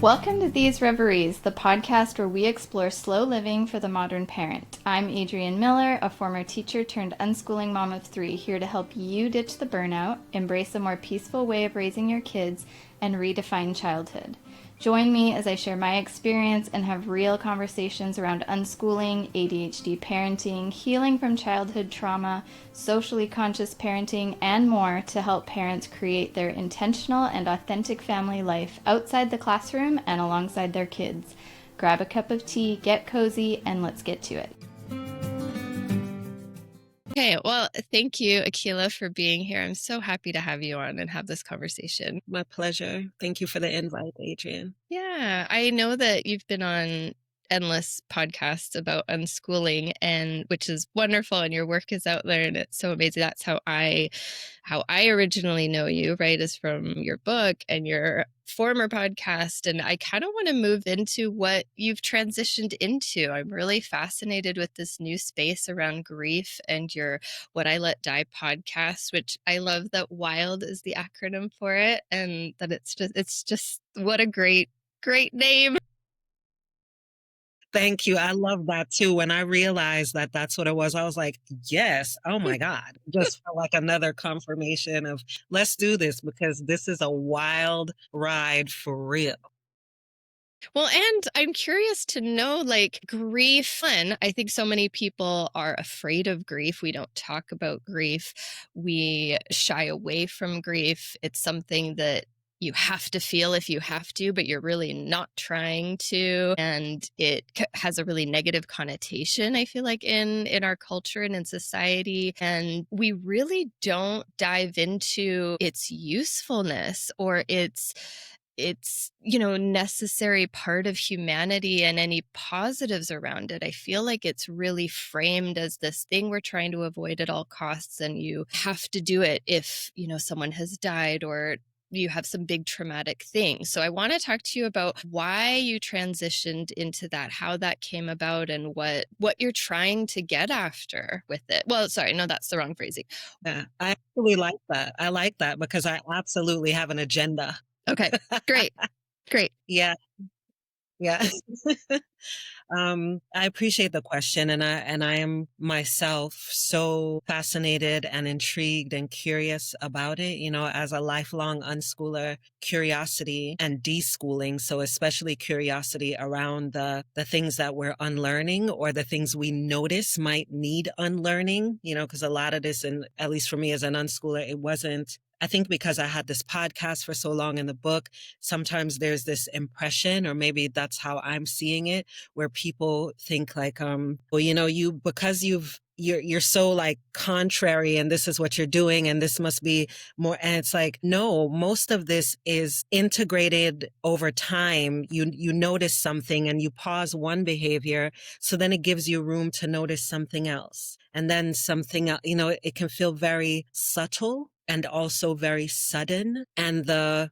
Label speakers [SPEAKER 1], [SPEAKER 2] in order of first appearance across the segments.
[SPEAKER 1] Welcome to These Reveries, the podcast where we explore slow living for the modern parent. I'm Adrienne Miller, a former teacher turned unschooling mom of 3, here to help you ditch the burnout, embrace a more peaceful way of raising your kids, and redefine childhood. Join me as I share my experience and have real conversations around unschooling, ADHD parenting, healing from childhood trauma, socially conscious parenting, and more to help parents create their intentional and authentic family life outside the classroom and alongside their kids. Grab a cup of tea, get cozy, and let's get to it. Okay, well, thank you, Akilah, for being here. I'm so happy to have you on and have this conversation.
[SPEAKER 2] My pleasure. Thank you for the invite, Adrienne.
[SPEAKER 1] Yeah, I know that you've been on endless podcasts about unschooling, and which is wonderful, and your work is out there and it's so amazing. That's how I originally know you, right, is from your book and your former podcast. And I kind of want to move into what you've transitioned into. I'm really fascinated with this new space around grief and your What I Let Die podcast, which I love that WILD is the acronym for it, and that it's just what a great name.
[SPEAKER 2] Thank you. I love that too. When I realized that that's what it was, I was like, yes, oh my God. Just felt like another confirmation of let's do this because this is a wild ride for real.
[SPEAKER 1] Well, and I'm curious to know, like, grief. And I think so many people are afraid of grief. We don't talk about grief. We shy away from grief. It's something that you have to feel if you have to, but you're really not trying to. And it has a really negative connotation, I feel like, in our culture and in society. And we really don't dive into its usefulness or its necessary part of humanity and any positives around it. I feel like it's really framed as this thing we're trying to avoid at all costs, and you have to do it if someone has died or you have some big traumatic thing. So I want to talk to you about why you transitioned into that, how that came about, and what you're trying to get after with it. Well, sorry, no, that's the wrong phrasing.
[SPEAKER 2] Yeah, I actually like that. I like that because I absolutely have an agenda.
[SPEAKER 1] Okay, great.
[SPEAKER 2] Yeah. Yeah. I appreciate the question, and I am myself so fascinated and intrigued and curious about it. As a lifelong unschooler, curiosity and deschooling. So especially curiosity around the things that we're unlearning or the things we notice might need unlearning. Because a lot of this, and at least for me as an unschooler, it wasn't. I think because I had this podcast for so long in the book, sometimes there's this impression, or maybe that's how I'm seeing it, where people think like, well, you're so like contrary and this is what you're doing and this must be more. And it's like, no, most of this is integrated over time. You notice something and you pause one behavior. So then it gives you room to notice something else. And then something else, it can feel very subtle and also very sudden. And the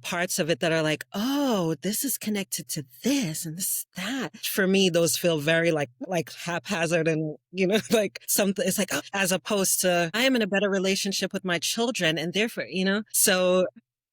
[SPEAKER 2] parts of it that are like, oh, this is connected to this and this, that. For me, those feel very like haphazard and, like something, it's like, oh, as opposed to I am in a better relationship with my children and therefore, so,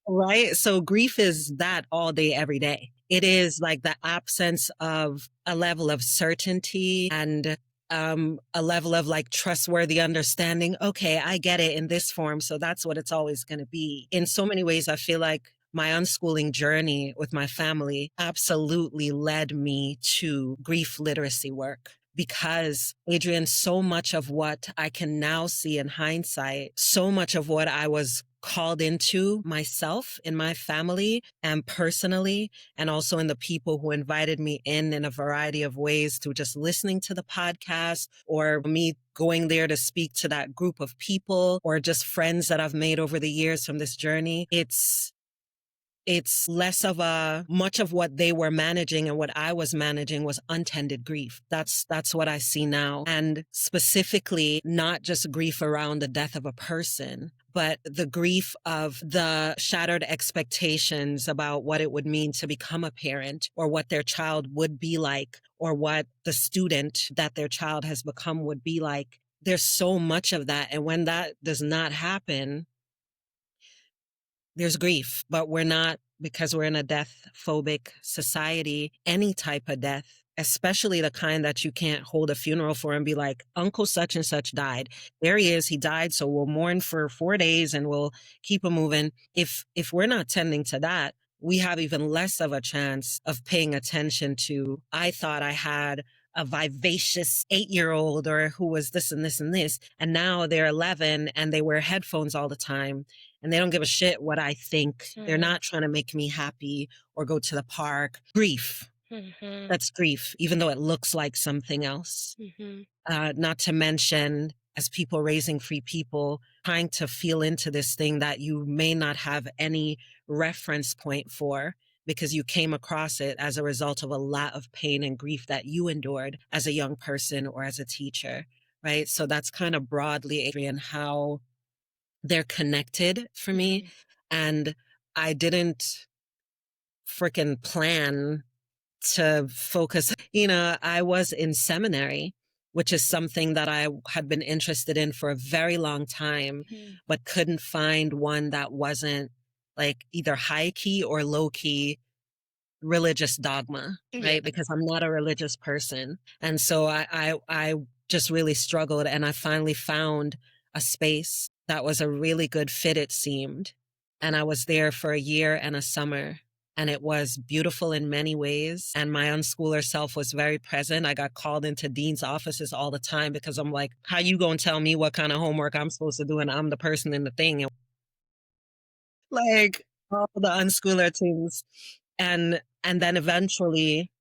[SPEAKER 2] right. So grief is that all day, every day. It is like the absence of a level of certainty and a level of like trustworthy understanding. Okay, I get it in this form. So that's what it's always going to be. In so many ways, I feel like my unschooling journey with my family absolutely led me to grief literacy work. Because, Adrienne, so much of what I can now see in hindsight, so much of what I was called into myself, in my family, and personally, and also in the people who invited me in a variety of ways through just listening to the podcast or me going there to speak to that group of people or just friends that I've made over the years from this journey. It's less of much of what they were managing and what I was managing was untended grief. That's what I see now. And specifically, not just grief around the death of a person, but the grief of the shattered expectations about what it would mean to become a parent or what their child would be like or what the student that their child has become would be like. There's so much of that. And when that does not happen, there's grief, but we're not, because we're in a death phobic society, any type of death, especially the kind that you can't hold a funeral for and be like, Uncle such and such died. There he is, he died, so we'll mourn for 4 days and we'll keep him moving. If we're not tending to that, we have even less of a chance of paying attention to, I thought I had a vivacious 8-year-old or who was this and this and this, and now they're 11 and they wear headphones all the time and they don't give a shit what I think. They're not trying to make me happy or go to the park. Grief. That's grief, even though it looks like something else. Not to mention, as people raising free people, trying to feel into this thing that you may not have any reference point for because you came across it as a result of a lot of pain and grief that you endured as a young person or as a teacher, right? So that's kind of broadly, Adrienne, how they're connected for me. And I didn't freaking plan to focus. I was in seminary, which is something that I had been interested in for a very long time, but couldn't find one that wasn't like either high key or low key religious dogma, right? Because I'm not a religious person. And so I just really struggled. And I finally found a space that was a really good fit, it seemed. And I was there for a year and a summer. And it was beautiful in many ways. And my unschooler self was very present. I got called into dean's offices all the time because I'm like, how you gonna tell me what kind of homework I'm supposed to do? And I'm the person in the thing. And like all the unschooler things. And then eventually,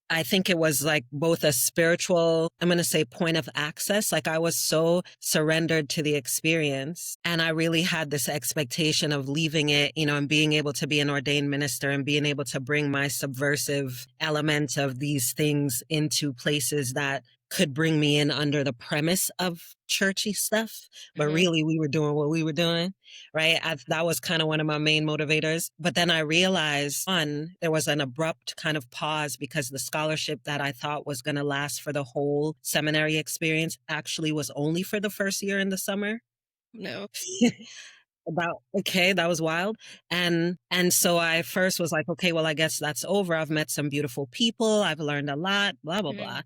[SPEAKER 2] I think it was like both a spiritual, I'm going to say point of access. Like I was so surrendered to the experience. And I really had this expectation of leaving it, and being able to be an ordained minister and being able to bring my subversive element of these things into places that could bring me in under the premise of churchy stuff. But really we were doing what we were doing, right? That was kind of one of my main motivators. But then I realized, there was an abrupt kind of pause because the scholarship that I thought was going to last for the whole seminary experience actually was only for the first year in the summer.
[SPEAKER 3] No.
[SPEAKER 2] That was wild. And so I first was like, okay, well, I guess that's over. I've met some beautiful people. I've learned a lot, blah, blah, blah.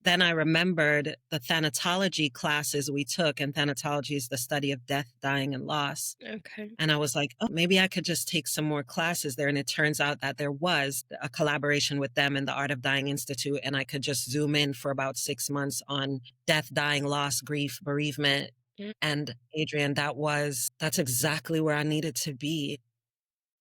[SPEAKER 2] Then I remembered the thanatology classes we took, and thanatology is the study of death, dying, and loss.
[SPEAKER 3] Okay.
[SPEAKER 2] And I was like, oh, maybe I could just take some more classes there. And it turns out that there was a collaboration with them and the Art of Dying Institute. And I could just zoom in for about 6 months on death, dying, loss, grief, bereavement. And Adrienne, that's exactly where I needed to be.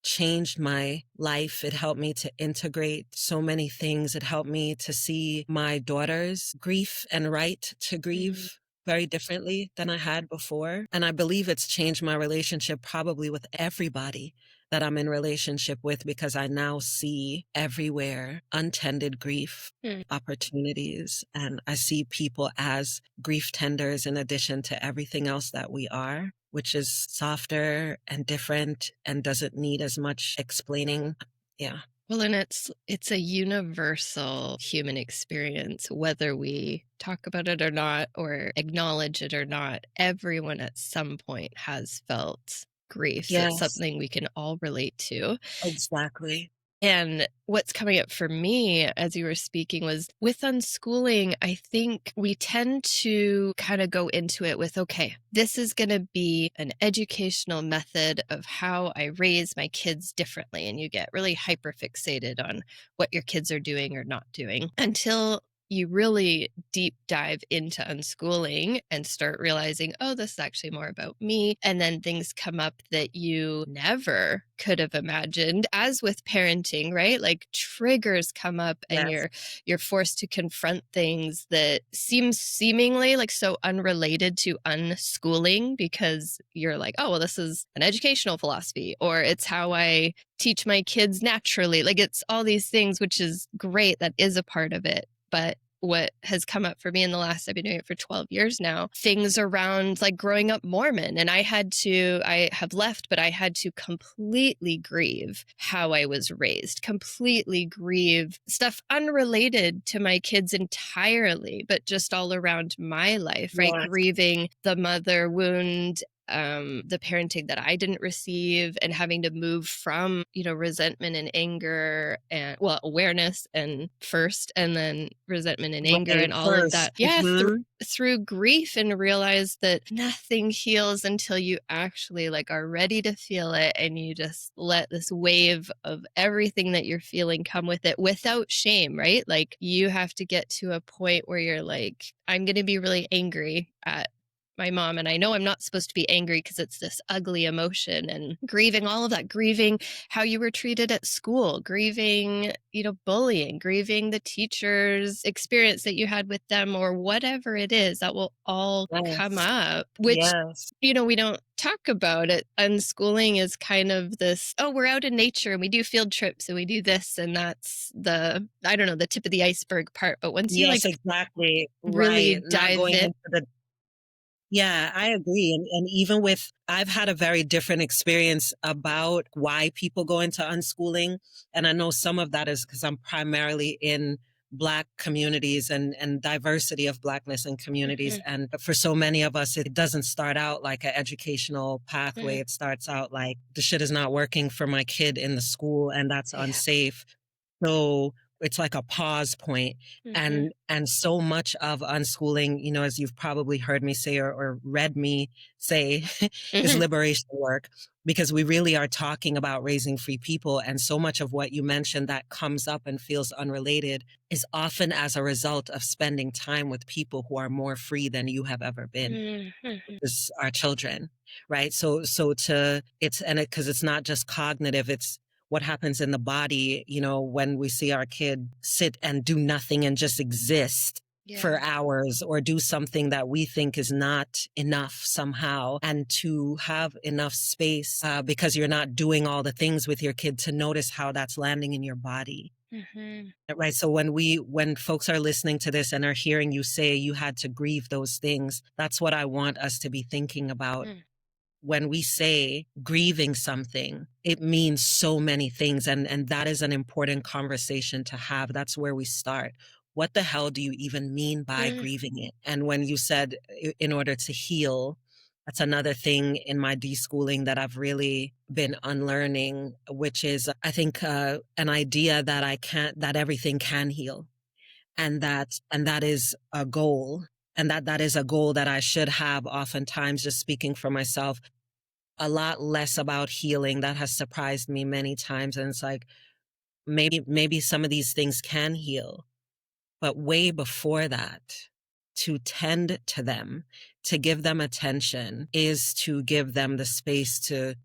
[SPEAKER 2] Changed my life. It helped me to integrate so many things. It helped me to see my daughter's grief and right to grieve very differently than I had before. And I believe it's changed my relationship probably with everybody that I'm in relationship with, because I now see everywhere untended grief opportunities. And I see people as grief tenders in addition to everything else that we are, which is softer and different and doesn't need as much explaining. Yeah.
[SPEAKER 3] Well, and it's a universal human experience, whether we talk about it or not, or acknowledge it or not. Everyone at some point has felt grief. So it's something we can all relate to.
[SPEAKER 2] Exactly.
[SPEAKER 3] And what's coming up for me as you were speaking was with unschooling, I think we tend to kind of go into it with, okay, this is going to be an educational method of how I raise my kids differently. And you get really hyper fixated on what your kids are doing or not doing until you really deep dive into unschooling and start realizing, oh, this is actually more about me. And then things come up that you never could have imagined, as with parenting, right? Like triggers come up and you're forced to confront things that seemingly like so unrelated to unschooling, because you're like, oh, well, this is an educational philosophy, or it's how I teach my kids naturally. Like it's all these things, which is great. That is a part of it. But what has come up for me in the last, I've been doing it for 12 years now, things around like growing up Mormon. And I have left, but I had to completely grieve how I was raised, completely grieve stuff unrelated to my kids entirely, but just all around my life, right? Grieving the mother wound the parenting that I didn't receive, and having to move from, resentment and anger and, well, awareness and first, and then resentment and anger
[SPEAKER 2] Right.
[SPEAKER 3] and all of
[SPEAKER 2] First.
[SPEAKER 3] that. Yeah.
[SPEAKER 2] Mhm.
[SPEAKER 3] Through grief, and realize that nothing heals until you actually like are ready to feel it, and you just let this wave of everything that you're feeling come with it without shame, right? Like you have to get to a point where you're like, I'm going to be really angry at my mom, and I know I'm not supposed to be angry because it's this ugly emotion, and grieving all of that, grieving how you were treated at school, grieving, bullying, grieving the teacher's experience that you had with them, or whatever it is that will all come
[SPEAKER 2] Yes.
[SPEAKER 3] up, which,
[SPEAKER 2] Yes.
[SPEAKER 3] we don't talk about it. Unschooling is kind of this, oh, we're out in nature and we do field trips and we do this, and that's I don't know, the tip of the iceberg part. But once you
[SPEAKER 2] Yes,
[SPEAKER 3] like
[SPEAKER 2] exactly.
[SPEAKER 3] really
[SPEAKER 2] Right. Not
[SPEAKER 3] dive
[SPEAKER 2] going
[SPEAKER 3] in.
[SPEAKER 2] into the Yeah, I agree. And even with, I've had a very different experience about why people go into unschooling. And I know some of that is because I'm primarily in Black communities and diversity of Blackness in communities.
[SPEAKER 3] Mhm,
[SPEAKER 2] And for so many of us, it doesn't start out like an educational pathway.
[SPEAKER 3] mhm.
[SPEAKER 2] It starts out like the shit is not working for my kid in the school and that's
[SPEAKER 3] Yeah.
[SPEAKER 2] unsafe. So it's like a pause point.
[SPEAKER 3] Mhm,
[SPEAKER 2] And so much of unschooling, as you've probably heard me say or read me say, is
[SPEAKER 3] mhm,
[SPEAKER 2] liberation work, because we really are talking about raising free people. And so much of what you mentioned that comes up and feels unrelated is often as a result of spending time with people who are more free than you have ever been,
[SPEAKER 3] mhm,
[SPEAKER 2] is our children, right? So to it's and it because it's not just cognitive, it's what happens in the body, when we see our kid sit and do nothing and just exist for
[SPEAKER 3] yeah.
[SPEAKER 2] hours or do something that we think is not enough somehow, and to have enough space because you're not doing all the things with your kid to notice how that's landing in your body.
[SPEAKER 3] Mhm,
[SPEAKER 2] Right. So when folks are listening to this and are hearing you say you had to grieve those things, that's what I want us to be thinking about.
[SPEAKER 3] mm,
[SPEAKER 2] When we say grieving something, it means so many things. And that is an important conversation to have. That's where we start. What the hell do you even mean by
[SPEAKER 3] mm,
[SPEAKER 2] grieving it? And when you said in order to heal, that's another thing in my deschooling that I've really been unlearning, which is, I think, an idea that that everything can heal. And that is a goal. And that is a goal that I should have oftentimes, just speaking for myself, a lot less about healing. That has surprised me many times. And it's like, maybe some of these things can heal, but way before that, to tend to them, to give them attention, is to give them the space to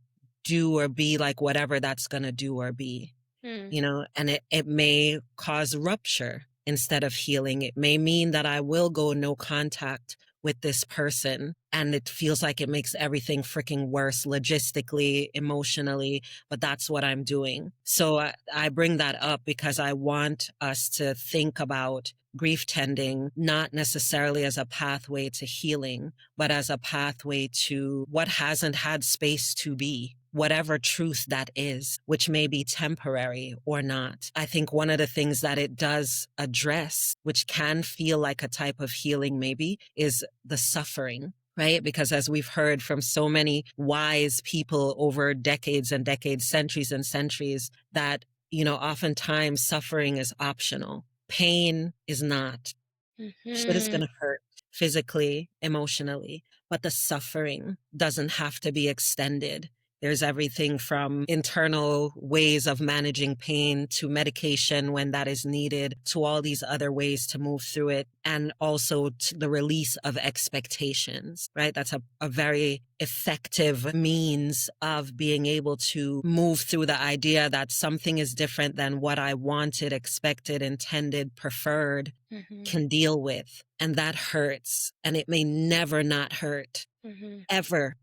[SPEAKER 2] do or be like whatever that's going to do or be.
[SPEAKER 3] mm,
[SPEAKER 2] And it may cause rupture instead of healing. It may mean that I will go no contact with this person, and it feels like it makes everything freaking worse logistically, emotionally, but that's what I'm doing. So I bring that up because I want us to think about grief tending not necessarily as a pathway to healing, but as a pathway to what hasn't had space to be, whatever truth that is, which may be temporary or not. I think one of the things that it does address, which can feel like a type of healing maybe, is the suffering. Right? Because as we've heard from so many wise people over decades and decades, centuries and centuries, that, oftentimes suffering is optional. Pain is not. Shit is going
[SPEAKER 3] mhm,
[SPEAKER 2] to hurt physically, emotionally, but the suffering doesn't have to be extended. There's everything from internal ways of managing pain to medication when that is needed, to all these other ways to move through it. And also to the release of expectations, right? That's a very effective means of being able to move through the idea that something is different than what I wanted, expected, intended, preferred,
[SPEAKER 3] mhm,
[SPEAKER 2] can deal with. And that hurts. And it may never not hurt,
[SPEAKER 3] mhm,
[SPEAKER 2] ever.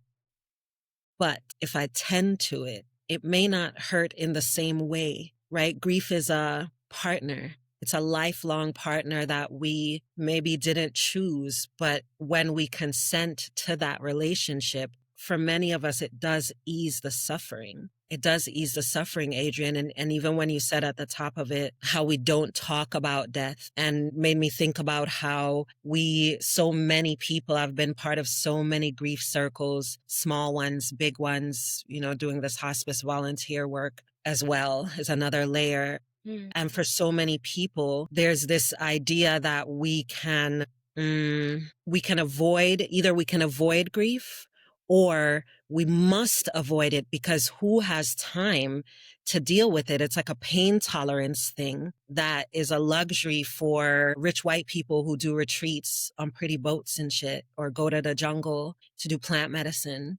[SPEAKER 2] But if I tend to it, it may not hurt in the same way, right? Grief is a partner. It's a lifelong partner that we maybe didn't choose, but when we consent to that relationship, for many of us, it does ease the suffering. It does ease the suffering, Adrienne. And even when you said at the top of it, how we don't talk about death, and made me think about how so many people have been part of so many grief circles, small ones, big ones, doing this hospice volunteer work as well is another layer. And for so many people, there's this idea that we can avoid grief, or we must avoid it because who has time to deal with it? It's like a pain tolerance thing that is a luxury for rich white people who do retreats on pretty boats and shit, or go to the jungle to do plant medicine,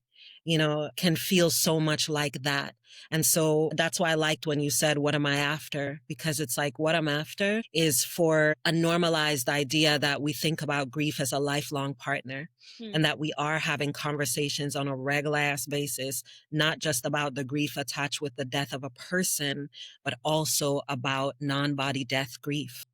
[SPEAKER 2] can feel so much like that. And so that's why I liked when you said, what am I after? Because it's like, what I'm after is for a normalized idea that we think about grief as a lifelong partner, and that we are having conversations on a regular ass basis, not just about the grief attached with the death of a person, but also about non-body death grief.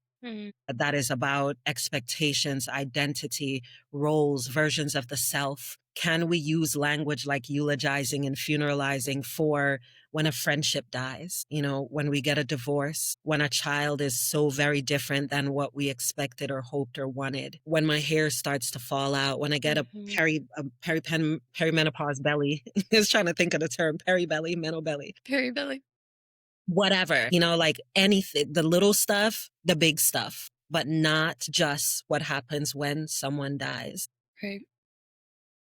[SPEAKER 2] That is about expectations, identity, roles, versions of the self. Can we use language like eulogizing and funeralizing for when a friendship dies, when we get a divorce, when a child is so very different than what we expected or hoped or wanted, when my hair starts to fall out, when I get a perimenopause belly. I was trying to think of the term, peribelly, mental belly.
[SPEAKER 3] Peribelly.
[SPEAKER 2] Whatever, like anything, the little stuff, the big stuff, but not just what happens when someone dies.
[SPEAKER 3] Right.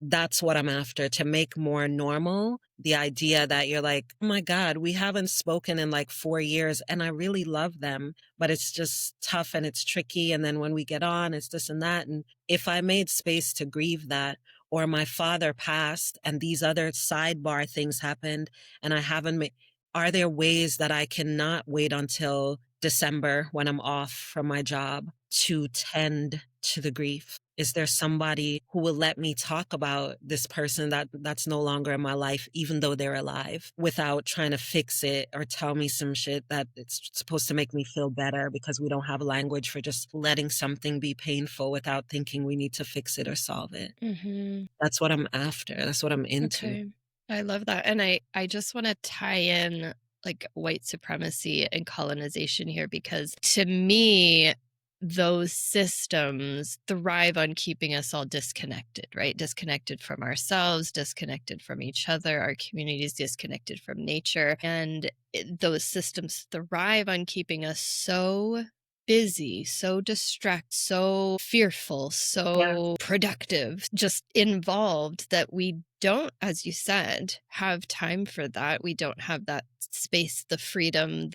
[SPEAKER 2] That's what I'm after, to make more normal the idea that you're like, oh my God, we haven't spoken in like 4 years and I really love them, but it's just tough and it's tricky. And then when we get on, it's this and that. And if I made space to grieve that, or my father passed and these other sidebar things happened and I haven't made, are there ways that I cannot wait until December when I'm off from my job to tend to the grief? Is there somebody who will let me talk about this person that's no longer in my life, even though they're alive, without trying to fix it or tell me some shit that it's supposed to make me feel better, because we don't have language for just letting something be painful without thinking we need to fix it or solve it. That's what I'm after. That's what I'm into.
[SPEAKER 3] Okay. I love that. And I just want to tie in like white supremacy and colonization here, because to me, those systems thrive on keeping us all disconnected, right? Disconnected from ourselves, disconnected from each other, our communities disconnected from nature. And those systems thrive on keeping us so busy, so distracted, so fearful, so productive, just involved, that we don't, as you said, have time for that. We don't have that space, the freedom,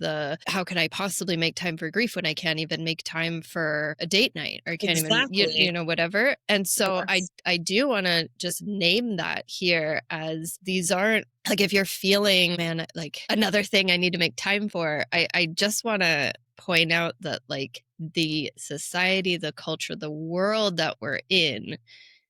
[SPEAKER 3] how can I possibly make time for grief when I can't even make time for a date night, or can't even, whatever. And so I do want to just name that here, as these aren't like, if you're feeling, man, like another thing I need to make time for, I just want to point out that like the society, the culture, the world that we're in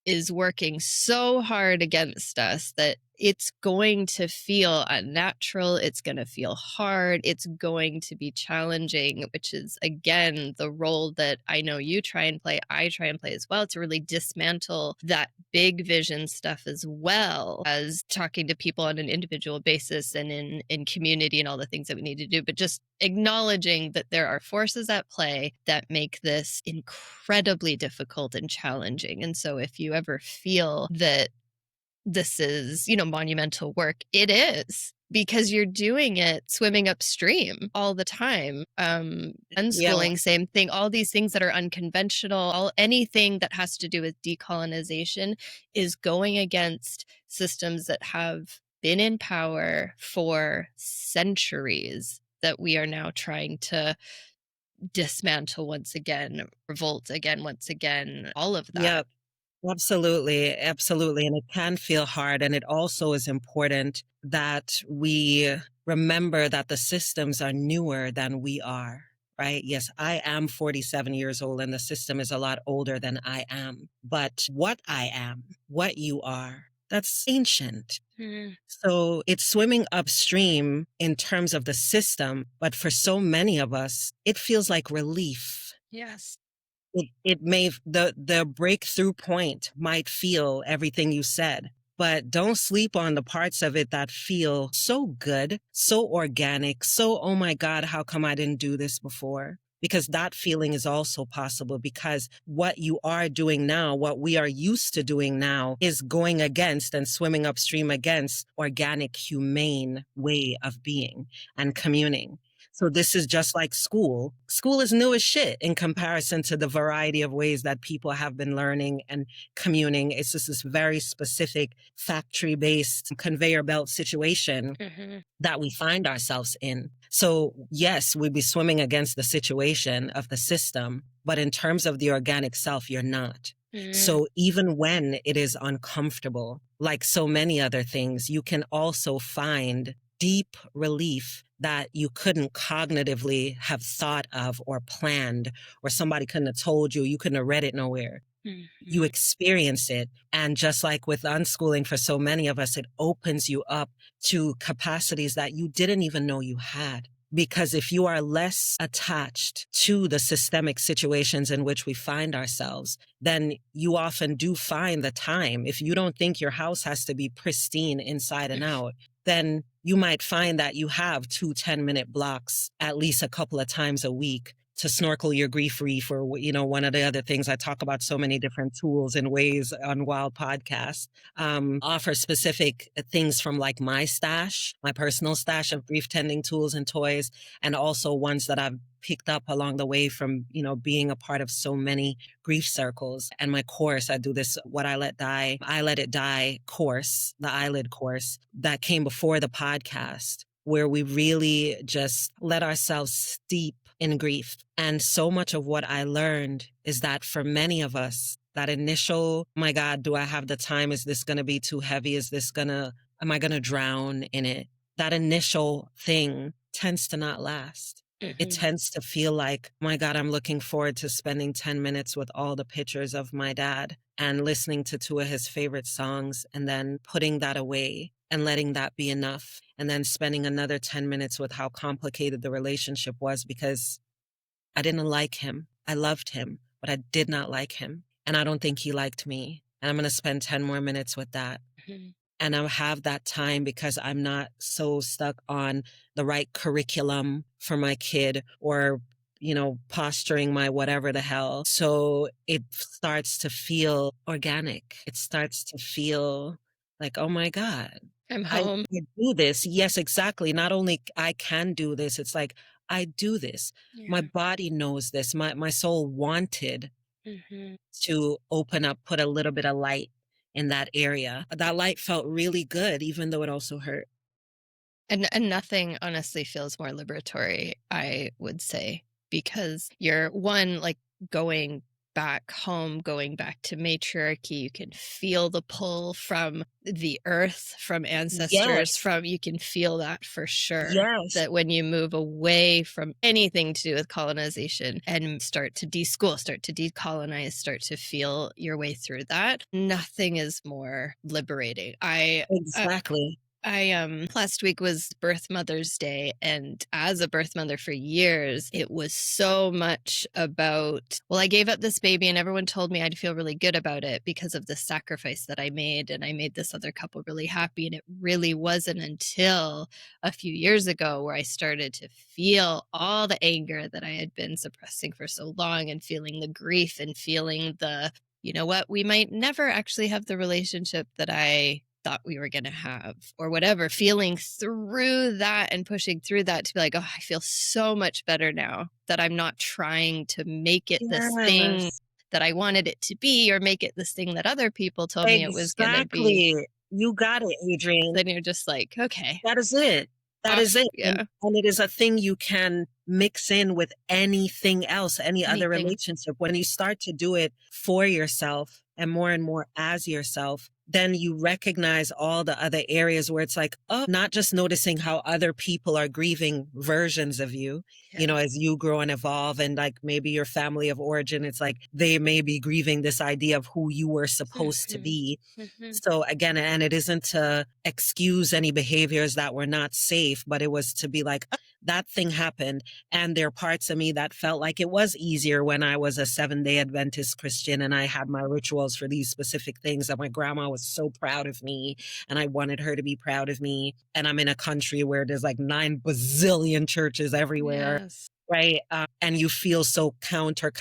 [SPEAKER 3] is working so hard against us that it's going to feel unnatural. It's going to feel hard. It's going to be challenging, which is, again, the role that I know you try and play. I try and play as well, to really dismantle that big vision stuff, as well as talking to people on an individual basis and in community and all the things that we need to do. But just acknowledging that there are forces at play that make this incredibly difficult and challenging. And so if you ever feel that this is, monumental work, it is, because you're doing it swimming upstream all the time. Unschooling, same thing. All these things that are unconventional, anything that has to do with decolonization is going against systems that have been in power for centuries, that we are now trying to dismantle once again, revolt again, once again, all of that.
[SPEAKER 2] Yep. Absolutely. Absolutely. And it can feel hard. And it also is important that we remember that the systems are newer than we are, right? Yes, I am 47 years old and the system is a lot older than I am. But what I am, what you are, that's ancient. So it's swimming upstream in terms of the system. But for so many of us, it feels like relief.
[SPEAKER 3] Yes.
[SPEAKER 2] It may, the breakthrough point might feel everything you said, but don't sleep on the parts of it that feel so good, so organic, so, oh my God, how come I didn't do this before? Because that feeling is also possible, because what you are doing now, what we are used to doing now, is going against and swimming upstream against organic, humane way of being and communing. So this is just like school. School is new as shit in comparison to the variety of ways that people have been learning and communing. It's just this very specific factory-based conveyor belt situation that we find ourselves in. So yes, we'd be swimming against the situation of the system, but in terms of the organic self, you're not. So even when it is uncomfortable, like so many other things, you can also find deep relief that you couldn't cognitively have thought of or planned, or somebody couldn't have told you, you couldn't have read it nowhere. You experience it. And just like with unschooling, for so many of us, it opens you up to capacities that you didn't even know you had. Because if you are less attached to the systemic situations in which we find ourselves, then you often do find the time. If you don't think your house has to be pristine inside and out, then you might find that you have 2 10-minute blocks at least a couple of times a week to snorkel your grief reef, or, one of the other things I talk about, so many different tools and ways on Wild Podcast, offer specific things from like my stash, my personal stash of grief tending tools and toys, and also ones that I've picked up along the way from, being a part of so many grief circles. And my course, I do this, What I Let It Die course, the eyelid course that came before the podcast, where we really just let ourselves steep in grief. And so much of what I learned is that for many of us, that initial, my God, do I have the time? Is this going to be too heavy? Am I going to drown in it? That initial thing tends to not last. It tends to feel like, my God, I'm looking forward to spending 10 minutes with all the pictures of my dad and listening to 2 of his favorite songs, and then putting that away and letting that be enough. And then spending another 10 minutes with how complicated the relationship was, because I didn't like him. I loved him, but I did not like him. And I don't think he liked me. And I'm going to spend 10 more minutes with that. And I'll have that time because I'm not so stuck on the right curriculum for my kid, or, posturing my whatever the hell. So it starts to feel organic. It starts to feel like, oh my God,
[SPEAKER 3] I'm
[SPEAKER 2] I
[SPEAKER 3] home.
[SPEAKER 2] can do this. Yes, exactly. Not only I can do this, it's like, I do this. My body knows this. My soul wanted to open up, put a little bit of light in that area. That light felt really good, even though it also hurt.
[SPEAKER 3] And nothing honestly feels more liberatory, I would say, because you're like going back home, going back to matriarchy. You can feel the pull from the earth, from ancestors,
[SPEAKER 2] Yes.
[SPEAKER 3] you can feel that for sure.
[SPEAKER 2] Yes.
[SPEAKER 3] That when you move away from anything to do with colonization and start to deschool, start to decolonize, start to feel your way through that, nothing is more liberating.
[SPEAKER 2] Exactly.
[SPEAKER 3] Last week was Birth Mother's Day, and as a birth mother for years, it was so much about, well, I gave up this baby and everyone told me I'd feel really good about it because of the sacrifice that I made, and I made this other couple really happy. And it really wasn't until a few years ago where I started to feel all the anger that I had been suppressing for so long, and feeling the grief, and feeling the, we might never actually have the relationship that I thought we were going to have, or whatever, feeling through that and pushing through that to be like, oh, I feel so much better now that I'm not trying to make it this thing that I wanted it to be, or make it this thing that other people told me it was going to be.
[SPEAKER 2] Exactly. You got it, Adrienne.
[SPEAKER 3] Then you're just like, okay.
[SPEAKER 2] That is it. That is it.
[SPEAKER 3] Yeah.
[SPEAKER 2] And it is a thing you can mix in with anything else, any other relationship. When you start to do it for yourself and more as yourself, then you recognize all the other areas where it's like, oh, not just noticing how other people are grieving versions of you, as you grow and evolve, and like maybe your family of origin, it's like they may be grieving this idea of who you were supposed to be. So again, and it isn't to excuse any behaviors that were not safe, but it was to be like, that thing happened. And there are parts of me that felt like it was easier when I was a 7-day Adventist Christian and I had my rituals for these specific things, that my grandma was so proud of me and I wanted her to be proud of me. And I'm in a country where there's like 9 bazillion churches everywhere.
[SPEAKER 3] Yes.
[SPEAKER 2] Right. And you feel so counter.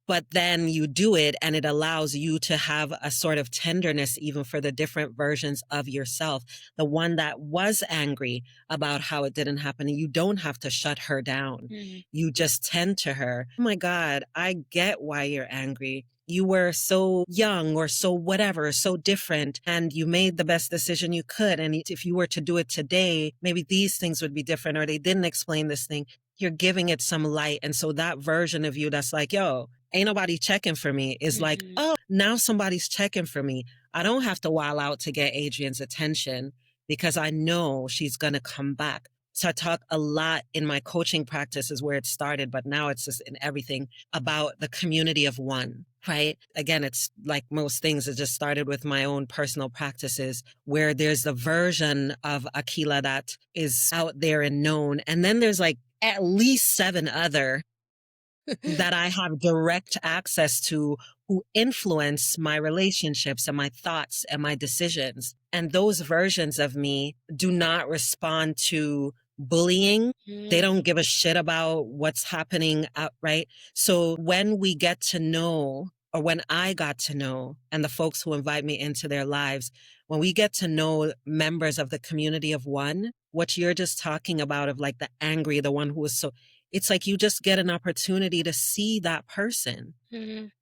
[SPEAKER 2] But then you do it and it allows you to have a sort of tenderness even for the different versions of yourself. The one that was angry about how it didn't happen, you don't have to shut her down. You just tend to her. Oh my God, I get why you're angry. You were so young or so whatever, so different, and you made the best decision you could. And if you were to do it today, maybe these things would be different, or they didn't explain this thing. You're giving it some light. And so that version of you that's like, yo, ain't nobody checking for me is like, oh, now somebody's checking for me. I don't have to wild out to get Adrienne's attention because I know she's going to come back. So I talk a lot in my coaching practice is where it started, but now it's just in everything about the community of one, right? Again, it's like most things, it just started with my own personal practices where there's the version of Akilah that is out there and known. And then there's like at least 7 other that I have direct access to who influence my relationships and my thoughts and my decisions. And those versions of me do not respond to bullying. They don't give a shit about what's happening out, right? So when we get to know, or when I got to know, and the folks who invite me into their lives, when we get to know members of the community of one, what you're just talking about of like the angry, the one who was so, it's like you just get an opportunity to see that person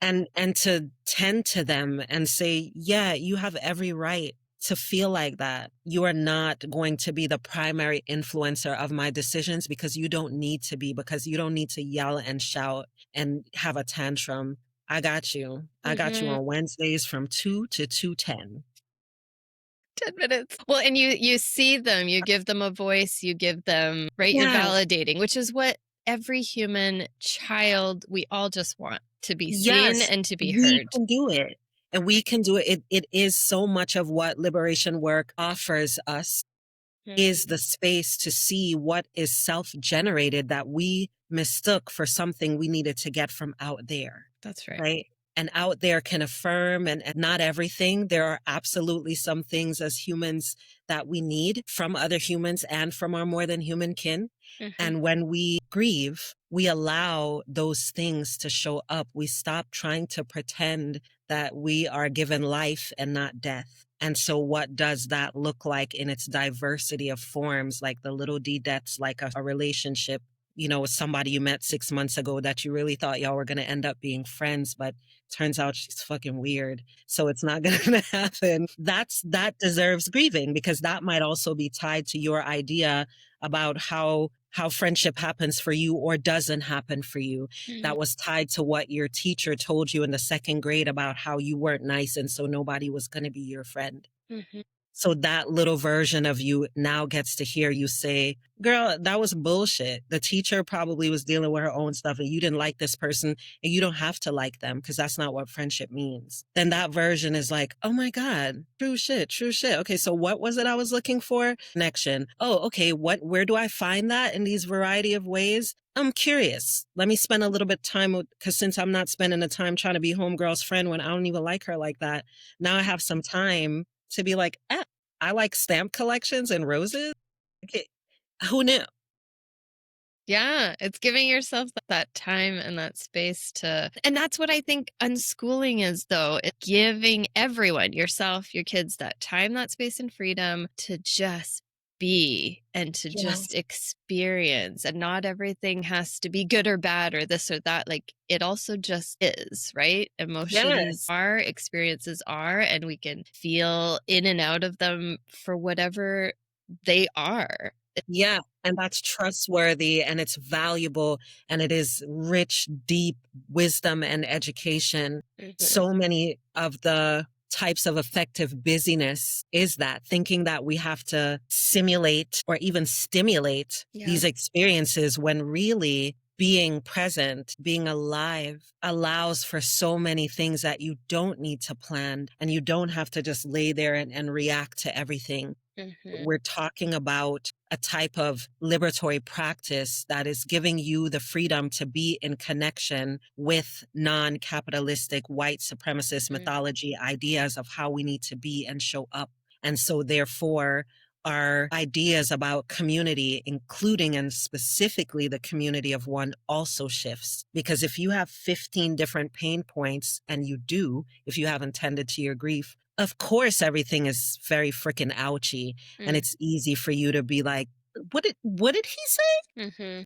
[SPEAKER 2] and to tend to them and say, yeah, you have every right to feel like that. You are not going to be the primary influencer of my decisions because you don't need to be, because you don't need to yell and shout and have a tantrum. I got you. I got you on Wednesdays from 2 to 2:10.
[SPEAKER 3] 10 minutes. Well, and you see them, you give them a voice, you give them, right? You're validating, which is what every human child, we all just want to be seen and to be heard.
[SPEAKER 2] We can do it. And we can do it. It is so much of what liberation work offers us is the space to see what is self-generated that we mistook for something we needed to get from out there.
[SPEAKER 3] That's right.
[SPEAKER 2] Right. And out there can affirm and not everything. There are absolutely some things as humans that we need from other humans and from our more than human kin. And when we grieve, we allow those things to show up. We stop trying to pretend that we are given life and not death. And so what does that look like in its diversity of forms, like the little D deaths, like a relationship, you know, with somebody you met 6 months ago that you really thought y'all were going to end up being friends, but turns out she's fucking weird. So it's not going to happen. That deserves grieving, because that might also be tied to your idea about how friendship happens for you or doesn't happen for you. That was tied to what your teacher told you in the 2nd grade about how you weren't nice and so nobody was going to be your friend. So that little version of you now gets to hear you say, girl, that was bullshit. The teacher probably was dealing with her own stuff and you didn't like this person and you don't have to like them because that's not what friendship means. Then that version is like, oh my God, true shit. Okay, so what was it I was looking for? Connection. Oh, okay, where do I find that in these variety of ways? I'm curious. Let me spend a little bit of time because since I'm not spending the time trying to be homegirl's friend when I don't even like her like that, now I have some time to be like, I like stamp collections and roses. Okay, who knew?
[SPEAKER 3] Yeah, it's giving yourself that time and that space to, and that's what I think unschooling is, though. It's giving everyone, yourself, your kids, that time, that space and freedom to just be and to just experience. And not everything has to be good or bad or this or that. Like, it also just is, right? Emotions are, experiences are, and we can feel in and out of them for whatever they are.
[SPEAKER 2] Yeah. And that's trustworthy and it's valuable and it is rich, deep wisdom and education. So many of the types of effective busyness is that thinking that we have to simulate or even stimulate these experiences when really being present, being alive allows for so many things that you don't need to plan and you don't have to just lay there and react to everything.
[SPEAKER 3] Mm-hmm.
[SPEAKER 2] We're talking about a type of liberatory practice that is giving you the freedom to be in connection with non-capitalistic white supremacist mythology ideas of how we need to be and show up. And so therefore, our ideas about community, including and specifically the community of one, also shifts. Because if you have 15 different pain points, and you do, if you haven't tended to your grief, of course, everything is very freaking ouchy. And it's easy for you to be like, what did he say?
[SPEAKER 3] Mm-hmm.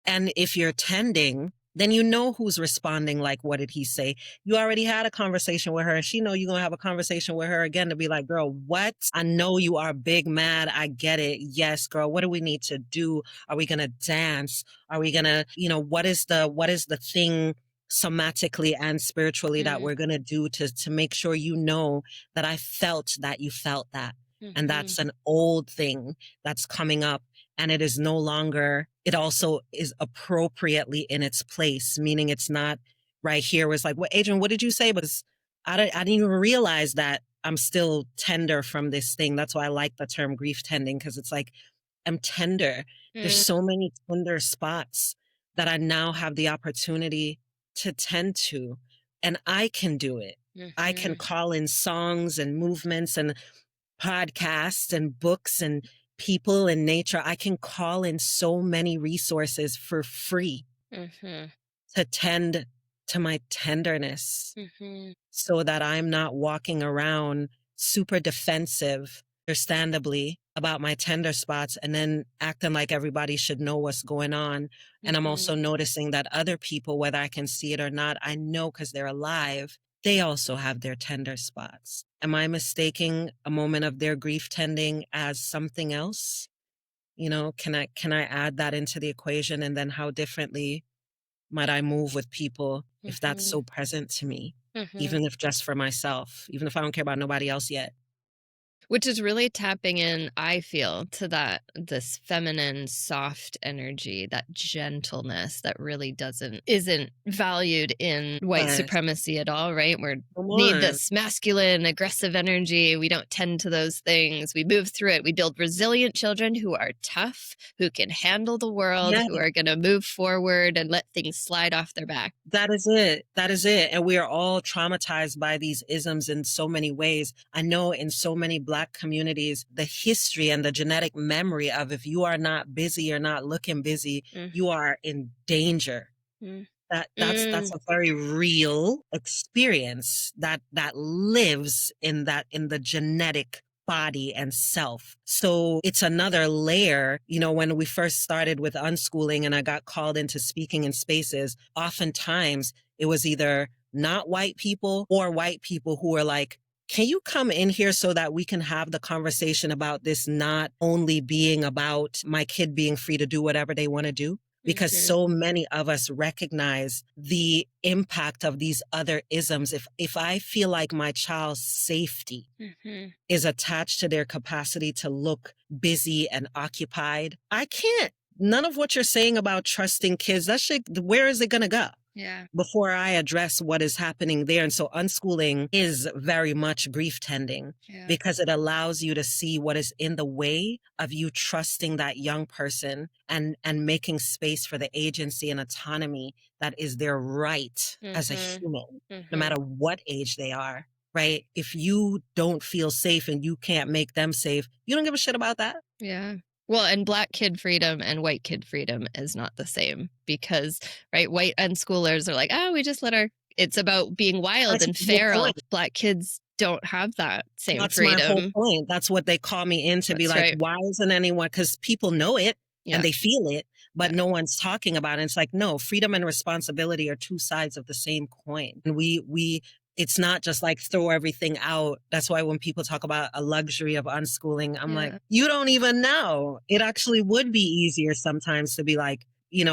[SPEAKER 2] And if you're tending, then you know who's responding like, what did he say? You already had a conversation with her, and she know you're going to have a conversation with her again to be like, girl, what? I know you are big mad. I get it. Yes, girl. What do we need to do? Are we going to dance? Are we going to, what is the thing somatically and spiritually that we're going to do to make sure you know that I felt that you felt that? And that's an old thing that's coming up. And it is no longer, it also is appropriately in its place, meaning it's not right here. Was like, well, Adrienne, what did you say? Because I didn't even realize that I'm still tender from this thing. That's why I like the term grief tending, because it's like, I'm tender. There's so many tender spots that I now have the opportunity to tend to, and I can do it. I can call in songs and movements and podcasts and books and people and nature. I can call in so many resources for free to tend to my tenderness, so that I'm not walking around super defensive, understandably, about my tender spots and then acting like everybody should know what's going on. And I'm also noticing that other people, whether I can see it or not, I know because they're alive, they also have their tender spots. Am I mistaking a moment of their grief tending as something else? Can I add that into the equation? And then how differently might I move with people if that's so present to me, even if just for myself, even if I don't care about nobody else yet?
[SPEAKER 3] Which is really tapping in, I feel, to this feminine, soft energy, that gentleness that really isn't valued in white
[SPEAKER 2] Yes.
[SPEAKER 3] supremacy at all, right? We
[SPEAKER 2] Come
[SPEAKER 3] need
[SPEAKER 2] on.
[SPEAKER 3] this masculine, aggressive energy. We don't tend to those things. We move through it. We build resilient children who are tough, who can handle the world,
[SPEAKER 2] Yes.
[SPEAKER 3] who are going to move forward and let things slide off their back.
[SPEAKER 2] That is it. That is it. And we are all traumatized by these isms in so many ways. I know in so many Black communities, the history and the genetic memory of, if you are not busy or not looking busy, you are in danger. That's a very real experience that lives in the genetic body and self. So it's another layer. When we first started with unschooling and I got called into speaking in spaces, oftentimes it was either not white people or white people who were like, can you come in here so that we can have the conversation about this not only being about my kid being free to do whatever they want to do? Because so many of us recognize the impact of these other isms. If I feel like my child's safety is attached to their capacity to look busy and occupied, I can't. None of what you're saying about trusting kids, that shit, where is it going to go?
[SPEAKER 3] Yeah.
[SPEAKER 2] Before I address what is happening there. And so unschooling is very much grief tending, because it allows you to see what is in the way of you trusting that young person and making space for the agency and autonomy that is their right as a human, no matter what age they are, right? If you don't feel safe and you can't make them safe, you don't give a shit about that.
[SPEAKER 3] Yeah. Well, and Black kid freedom and white kid freedom is not the same, because, right, white unschoolers are like, oh, we just it's about being wild
[SPEAKER 2] That's
[SPEAKER 3] and
[SPEAKER 2] the whole
[SPEAKER 3] feral.
[SPEAKER 2] point.
[SPEAKER 3] Black kids don't have that same
[SPEAKER 2] That's
[SPEAKER 3] freedom.
[SPEAKER 2] my whole point. That's what they call me in to be
[SPEAKER 3] That's
[SPEAKER 2] like,
[SPEAKER 3] right.
[SPEAKER 2] why isn't anyone? Because people know it
[SPEAKER 3] Yeah.
[SPEAKER 2] and they feel it, but no one's talking about it. It's like, no, freedom and responsibility are two sides of the same coin. And it's not just like throw everything out. That's why when people talk about a luxury of unschooling, I'm like, you don't even know. It actually would be easier sometimes to be like,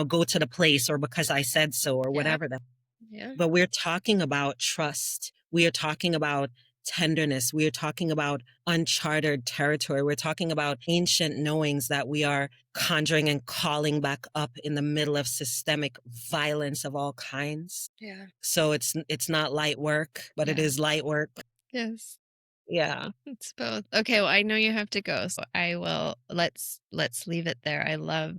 [SPEAKER 2] go to the place, or because I said so, or whatever that.
[SPEAKER 3] Yeah.
[SPEAKER 2] But we're talking about trust. We are talking about tenderness. We are talking about uncharted territory. We're talking about ancient knowings that we are conjuring and calling back up in the middle of systemic violence of all kinds.
[SPEAKER 3] Yeah.
[SPEAKER 2] So it's not light work, but it is light work.
[SPEAKER 3] Yes.
[SPEAKER 2] Yeah.
[SPEAKER 3] It's both. Okay, well, I know you have to go, so I will let's leave it there. I love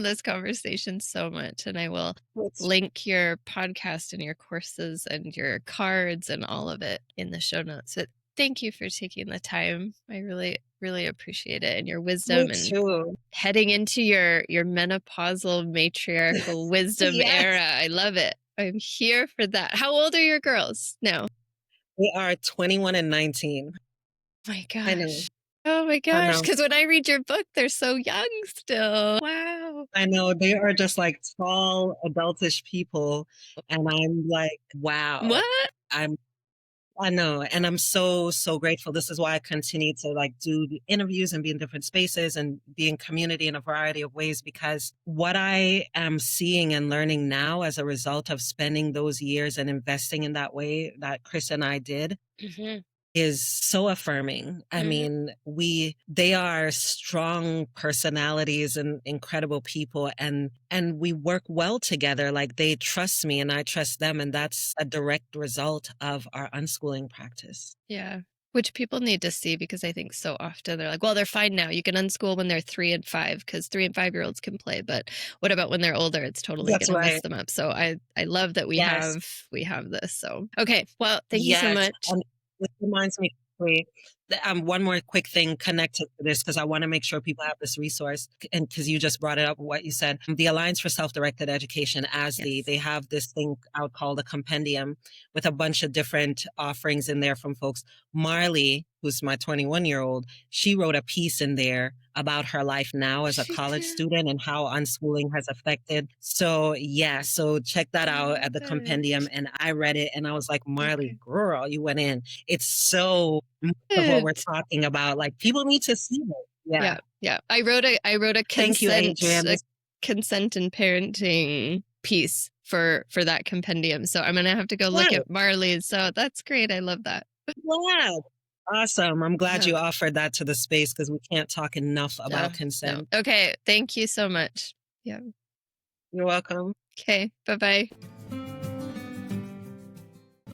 [SPEAKER 3] this conversation so much, and I will
[SPEAKER 2] It's
[SPEAKER 3] link your podcast and your courses and your cards and all of it in the show notes. So thank you for taking the time. I really, really appreciate it, and your
[SPEAKER 2] me
[SPEAKER 3] wisdom and
[SPEAKER 2] too.
[SPEAKER 3] heading into your menopausal matriarchal wisdom
[SPEAKER 2] Yes.
[SPEAKER 3] era. I love it. I'm here for that. How old are your girls now?
[SPEAKER 2] We are 21 and 19.
[SPEAKER 3] My
[SPEAKER 2] I know.
[SPEAKER 3] gosh. Oh my
[SPEAKER 2] I
[SPEAKER 3] gosh.
[SPEAKER 2] know.
[SPEAKER 3] Because when I read your book, they're so young still. Wow.
[SPEAKER 2] I know. They are just like tall, adultish people. And I'm like, wow.
[SPEAKER 3] What?
[SPEAKER 2] I'm I know, and I'm so grateful. This is why I continue to like do the interviews and be in different spaces and be in community in a variety of ways, because what I am seeing and learning now as a result of spending those years and investing in that way that Chris and I did
[SPEAKER 3] Mm-hmm.
[SPEAKER 2] is so affirming. I mean, they are strong personalities and incredible people, and we work well together. Like they trust me and I trust them, and that's a direct result of our unschooling practice.
[SPEAKER 3] Yeah. Which people need to see, because I think so often they're like, well, they're fine now. You can unschool when they're 3 and 5, because 3 and 5-year-olds can play. But what about when they're older? It's totally going
[SPEAKER 2] That's
[SPEAKER 3] to mess
[SPEAKER 2] right.
[SPEAKER 3] them up. So I love that
[SPEAKER 2] Yes.
[SPEAKER 3] we have this. So, okay. Well, thank you so
[SPEAKER 2] Yes,
[SPEAKER 3] much.
[SPEAKER 2] and which reminds me quickly, one more quick thing connected to this, because I want to make sure people have this resource, and because you just brought it up, what you said, the Alliance for Self-Directed Education,
[SPEAKER 3] Yes.
[SPEAKER 2] they have this thing out called a compendium with a bunch of different offerings in there from folks. Marley, who's my 21-year-old, she wrote a piece in there about her life now as a
[SPEAKER 3] She
[SPEAKER 2] college
[SPEAKER 3] did.
[SPEAKER 2] student and how unschooling has affected. So yeah, so check that
[SPEAKER 3] I
[SPEAKER 2] out
[SPEAKER 3] love
[SPEAKER 2] at the
[SPEAKER 3] it.
[SPEAKER 2] compendium. And I read it and I was like, Marley,
[SPEAKER 3] Okay.
[SPEAKER 2] girl, you went in. It's so much of what we're
[SPEAKER 3] Good.
[SPEAKER 2] talking about. Like people need to see it. Yeah.
[SPEAKER 3] Yeah, yeah. I wrote a
[SPEAKER 2] Thank you, Adrienne.
[SPEAKER 3] consent and parenting piece for that compendium. So I'm gonna have to go look
[SPEAKER 2] Yeah,
[SPEAKER 3] at Marley's. So that's great. I love that.
[SPEAKER 2] yeah. Awesome. I'm glad
[SPEAKER 3] Yeah.
[SPEAKER 2] you offered that to the space, because we can't talk enough about
[SPEAKER 3] No.
[SPEAKER 2] consent.
[SPEAKER 3] Okay. Thank you so much. Yeah.
[SPEAKER 2] You're welcome.
[SPEAKER 3] Okay. Bye-bye.